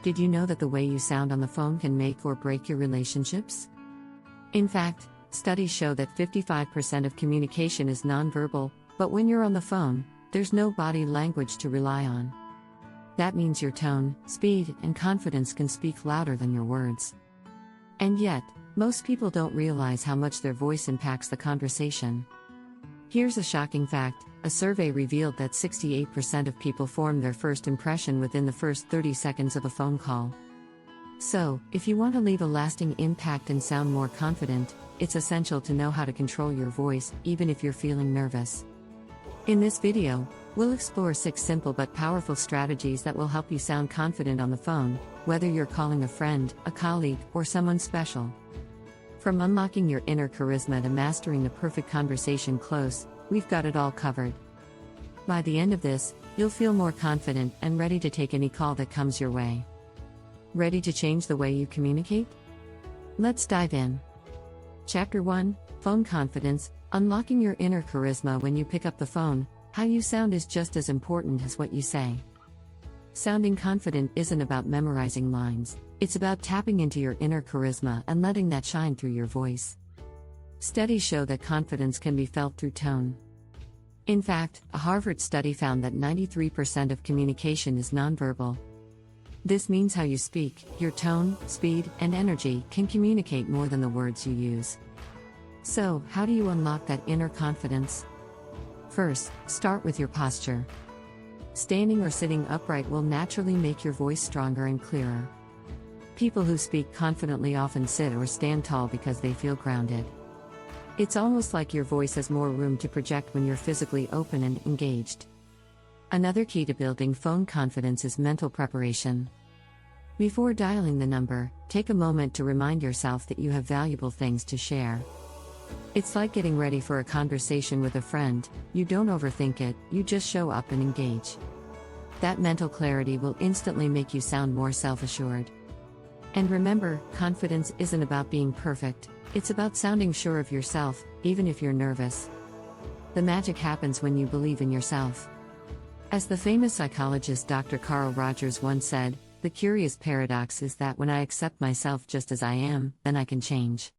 Did you know that the way you sound on the phone can make or break your relationships? In fact, studies show that 55% of communication is nonverbal, but when you're on the phone, there's no body language to rely on. That means your tone, speed, and confidence can speak louder than your words. And yet, most people don't realize how much their voice impacts the conversation. Here's a shocking fact: a survey revealed that 68% of people form their first impression within the first 30 seconds of a phone call. So, if you want to leave a lasting impact and sound more confident, it's essential to know how to control your voice, even if you're feeling nervous. In this video, we'll explore 6 simple but powerful strategies that will help you sound confident on the phone, whether you're calling a friend, a colleague, or someone special. From unlocking your inner charisma to mastering the perfect conversation close, we've got it all covered. By the end of this, you'll feel more confident and ready to take any call that comes your way. Ready to change the way you communicate? Let's dive in. Chapter 1: Phone Confidence. Unlocking your inner charisma. When you pick up the phone, how you sound is just as important as what you say. Sounding confident isn't about memorizing lines, it's about tapping into your inner charisma and letting that shine through your voice. Studies show that confidence can be felt through tone. In fact, a Harvard study found that 93% of communication is nonverbal. This means how you speak, your tone, speed, and energy can communicate more than the words you use. So, how do you unlock that inner confidence? First, start with your posture. Standing or sitting upright will naturally make your voice stronger and clearer. People who speak confidently often sit or stand tall because they feel grounded. It's almost like your voice has more room to project when you're physically open and engaged. Another key to building phone confidence is mental preparation. Before dialing the number, take a moment to remind yourself that you have valuable things to share. It's like getting ready for a conversation with a friend. You don't overthink it, you just show up and engage. That mental clarity will instantly make you sound more self-assured. And remember, confidence isn't about being perfect, it's about sounding sure of yourself, even if you're nervous. The magic happens when you believe in yourself. As the famous psychologist Dr. Carl Rogers once said, "The curious paradox is that when I accept myself just as I am, then I can change."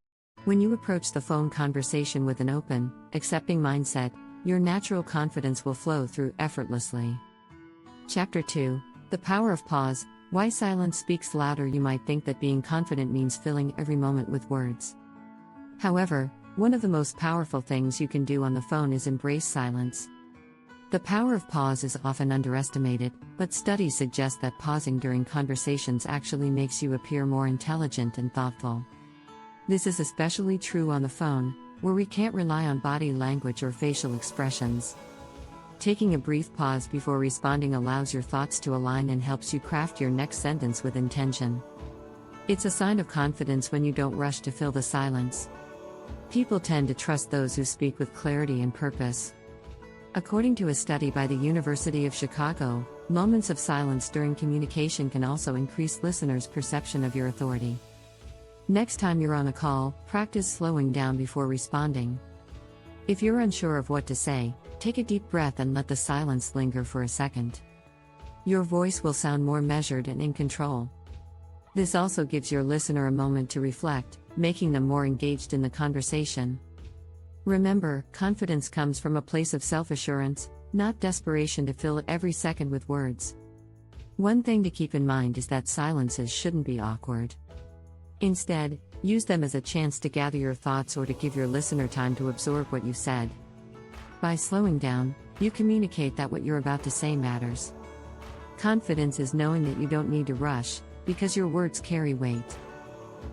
When you approach the phone conversation with an open, accepting mindset, your natural confidence will flow through effortlessly. Chapter 2: The Power of Pause. Why silence speaks louder. You might think that being confident means filling every moment with words. However, one of the most powerful things you can do on the phone is embrace silence. The power of pause is often underestimated, but studies suggest that pausing during conversations actually makes you appear more intelligent and thoughtful. This is especially true on the phone, where we can't rely on body language or facial expressions. Taking a brief pause before responding allows your thoughts to align and helps you craft your next sentence with intention. It's a sign of confidence when you don't rush to fill the silence. People tend to trust those who speak with clarity and purpose. According to a study by the University of Chicago, moments of silence during communication can also increase listeners' perception of your authority. Next time you're on a call, practice slowing down before responding. If you're unsure of what to say, take a deep breath and let the silence linger for a second. Your voice will sound more measured and in control. This also gives your listener a moment to reflect, making them more engaged in the conversation. Remember, confidence comes from a place of self-assurance, not desperation to fill every second with words. One thing to keep in mind is that silences shouldn't be awkward. Instead, use them as a chance to gather your thoughts or to give your listener time to absorb what you said. By slowing down, you communicate that what you're about to say matters. Confidence is knowing that you don't need to rush, because your words carry weight.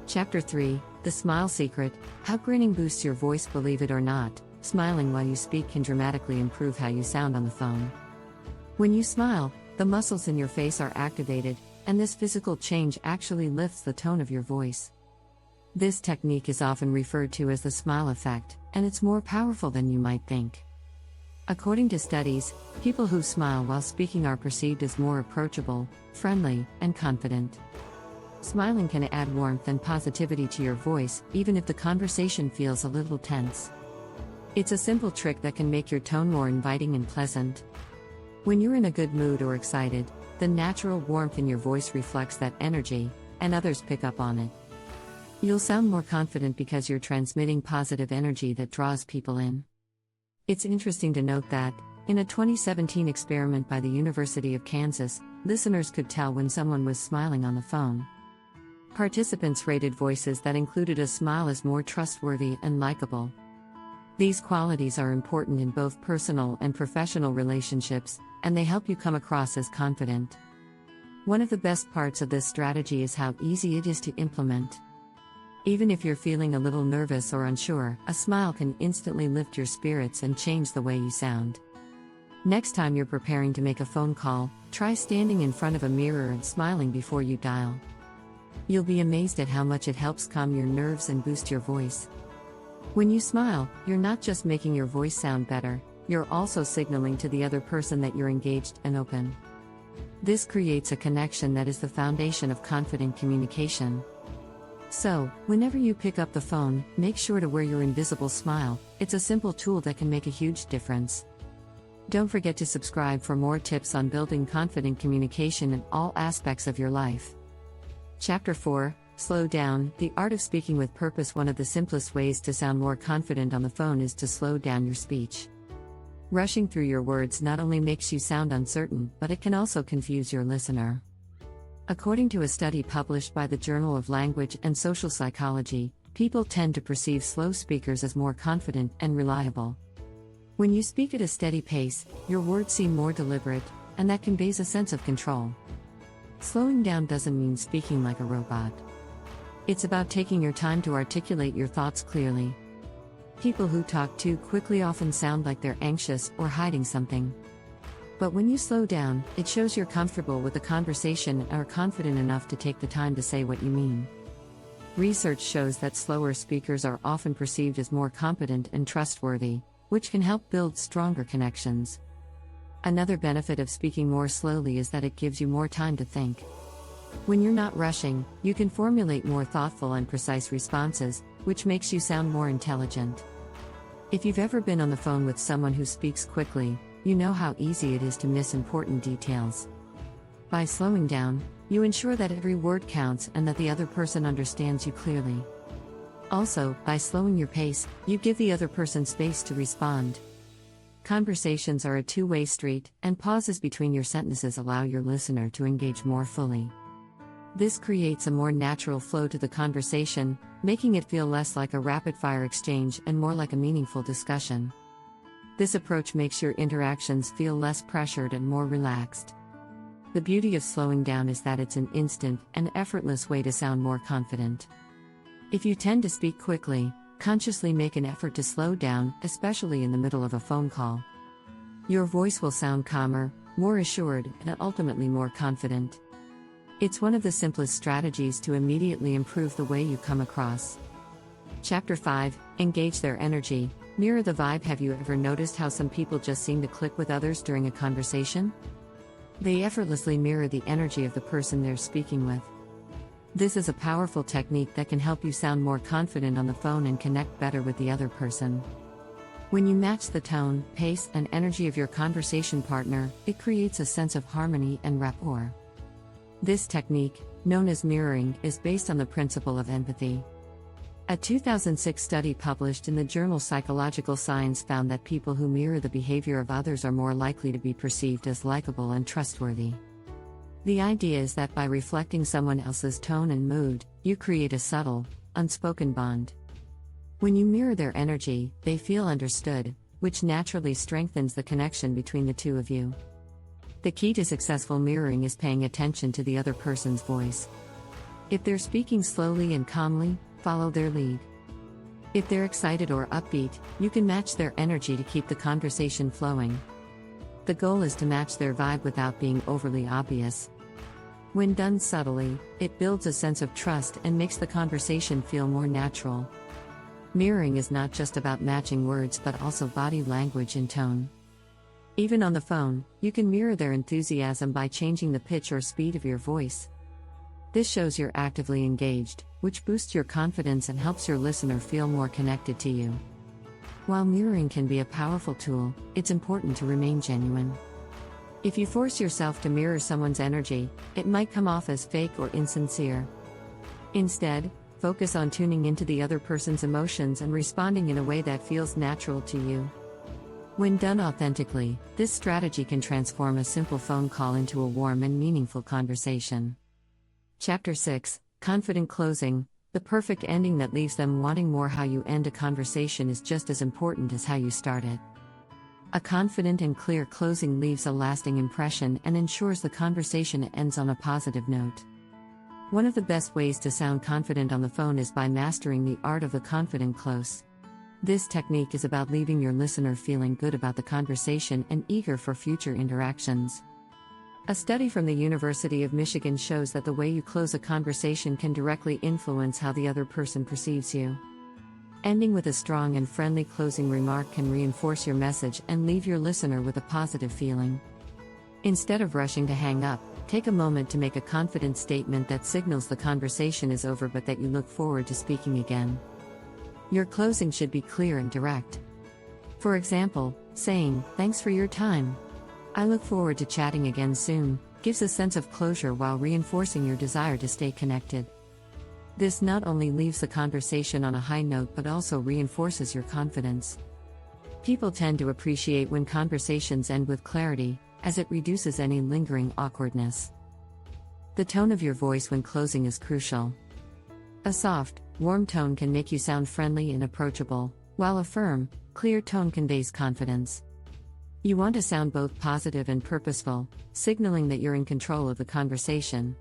Chapter 3: The Smile Secret. How grinning boosts your voice. Believe it or not, smiling while you speak can dramatically improve how you sound on the phone. When you smile, the muscles in your face are activated, and this physical change actually lifts the tone of your voice. This technique is often referred to as the smile effect, and it's more powerful than you might think. According to studies, people who smile while speaking are perceived as more approachable, friendly, and confident. Smiling can add warmth and positivity to your voice, even if the conversation feels a little tense. It's a simple trick that can make your tone more inviting and pleasant. When you're in a good mood or excited, The natural warmth in your voice reflects that energy, and others pick up on it. You'll sound more confident because you're transmitting positive energy that draws people in. It's interesting to note that, in a 2017 experiment by the University of Kansas, listeners could tell when someone was smiling on the phone. Participants rated voices that included a smile as more trustworthy and likable. These qualities are important in both personal and professional relationships, and they help you come across as confident. One of the best parts of this strategy is how easy it is to implement. Even if you're feeling a little nervous or unsure, a smile can instantly lift your spirits and change the way you sound. Next time you're preparing to make a phone call, try standing in front of a mirror and smiling before you dial. You'll be amazed at how much it helps calm your nerves and boost your voice. When you smile, you're not just making your voice sound better, you're also signaling to the other person that you're engaged and open. This creates a connection that is the foundation of confident communication. So, whenever you pick up the phone, make sure to wear your invisible smile. It's a simple tool that can make a huge difference. Don't forget to subscribe for more tips on building confident communication in all aspects of your life. Chapter 4, Slow Down, the art of speaking with purpose. One of the simplest ways to sound more confident on the phone is to slow down your speech. Rushing through your words not only makes you sound uncertain, but it can also confuse your listener. According to a study published by the Journal of Language and Social Psychology, people tend to perceive slow speakers as more confident and reliable. When you speak at a steady pace, your words seem more deliberate, and that conveys a sense of control. Slowing down doesn't mean speaking like a robot. It's about taking your time to articulate your thoughts clearly. People who talk too quickly often sound like they're anxious or hiding something. But when you slow down, it shows you're comfortable with the conversation and are confident enough to take the time to say what you mean. Research shows that slower speakers are often perceived as more competent and trustworthy, which can help build stronger connections. Another benefit of speaking more slowly is that it gives you more time to think. When you're not rushing, you can formulate more thoughtful and precise responses, which makes you sound more intelligent. If you've ever been on the phone with someone who speaks quickly, you know how easy it is to miss important details. By slowing down, you ensure that every word counts and that the other person understands you clearly. Also, by slowing your pace, you give the other person space to respond. Conversations are a two-way street, and pauses between your sentences allow your listener to engage more fully. This creates a more natural flow to the conversation, making it feel less like a rapid-fire exchange and more like a meaningful discussion. This approach makes your interactions feel less pressured and more relaxed. The beauty of slowing down is that it's an instant and effortless way to sound more confident. If you tend to speak quickly, consciously make an effort to slow down, especially in the middle of a phone call. Your voice will sound calmer, more assured, and ultimately more confident. It's one of the simplest strategies to immediately improve the way you come across. Chapter 5, Engage their energy. Mirror the vibe. Have you ever noticed how some people just seem to click with others during a conversation? They effortlessly mirror the energy of the person they're speaking with. This is a powerful technique that can help you sound more confident on the phone and connect better with the other person. When you match the tone, pace, and energy of your conversation partner, it creates a sense of harmony and rapport. This technique, known as mirroring, is based on the principle of empathy. A 2006 study published in the journal Psychological Science found that people who mirror the behavior of others are more likely to be perceived as likable and trustworthy. The idea is that by reflecting someone else's tone and mood, you create a subtle, unspoken bond. When you mirror their energy, they feel understood, which naturally strengthens the connection between the two of you. The key to successful mirroring is paying attention to the other person's voice. If they're speaking slowly and calmly, follow their lead. If they're excited or upbeat, you can match their energy to keep the conversation flowing. The goal is to match their vibe without being overly obvious. When done subtly, it builds a sense of trust and makes the conversation feel more natural. Mirroring is not just about matching words but also body language and tone. Even on the phone, you can mirror their enthusiasm by changing the pitch or speed of your voice. This shows you're actively engaged, which boosts your confidence and helps your listener feel more connected to you. While mirroring can be a powerful tool, it's important to remain genuine. If you force yourself to mirror someone's energy, it might come off as fake or insincere. Instead, focus on tuning into the other person's emotions and responding in a way that feels natural to you. When done authentically, this strategy can transform a simple phone call into a warm and meaningful conversation. Chapter 6: Confident Closing. The perfect ending that leaves them wanting more. How you end a conversation is just as important as how you start it. A confident and clear closing leaves a lasting impression and ensures the conversation ends on a positive note. One of the best ways to sound confident on the phone is by mastering the art of the confident close. This technique is about leaving your listener feeling good about the conversation and eager for future interactions. A study from the University of Michigan shows that the way you close a conversation can directly influence how the other person perceives you. Ending with a strong and friendly closing remark can reinforce your message and leave your listener with a positive feeling. Instead of rushing to hang up, take a moment to make a confident statement that signals the conversation is over but that you look forward to speaking again. Your closing should be clear and direct. For example, saying, "Thanks for your time. I look forward to chatting again soon," gives a sense of closure while reinforcing your desire to stay connected. This not only leaves the conversation on a high note but also reinforces your confidence. People tend to appreciate when conversations end with clarity, as it reduces any lingering awkwardness. The tone of your voice when closing is crucial. A soft, warm tone can make you sound friendly and approachable, while a firm, clear tone conveys confidence. You want to sound both positive and purposeful, signaling that you're in control of the conversation.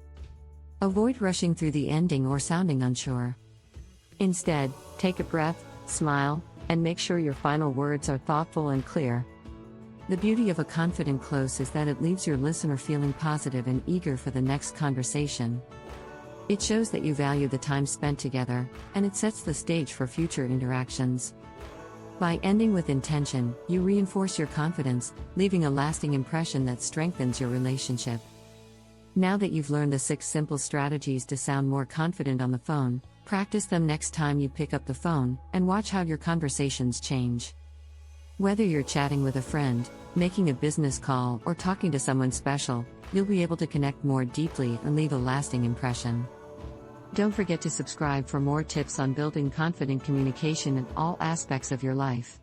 Avoid rushing through the ending or sounding unsure. Instead, take a breath, smile, and make sure your final words are thoughtful and clear. The beauty of a confident close is that it leaves your listener feeling positive and eager for the next conversation. It shows that you value the time spent together, and it sets the stage for future interactions. By ending with intention, you reinforce your confidence, leaving a lasting impression that strengthens your relationship. Now that you've learned the 6 simple strategies to sound more confident on the phone, practice them next time you pick up the phone, and watch how your conversations change. Whether you're chatting with a friend, making a business call, or talking to someone special, you'll be able to connect more deeply and leave a lasting impression. Don't forget to subscribe for more tips on building confident communication in all aspects of your life.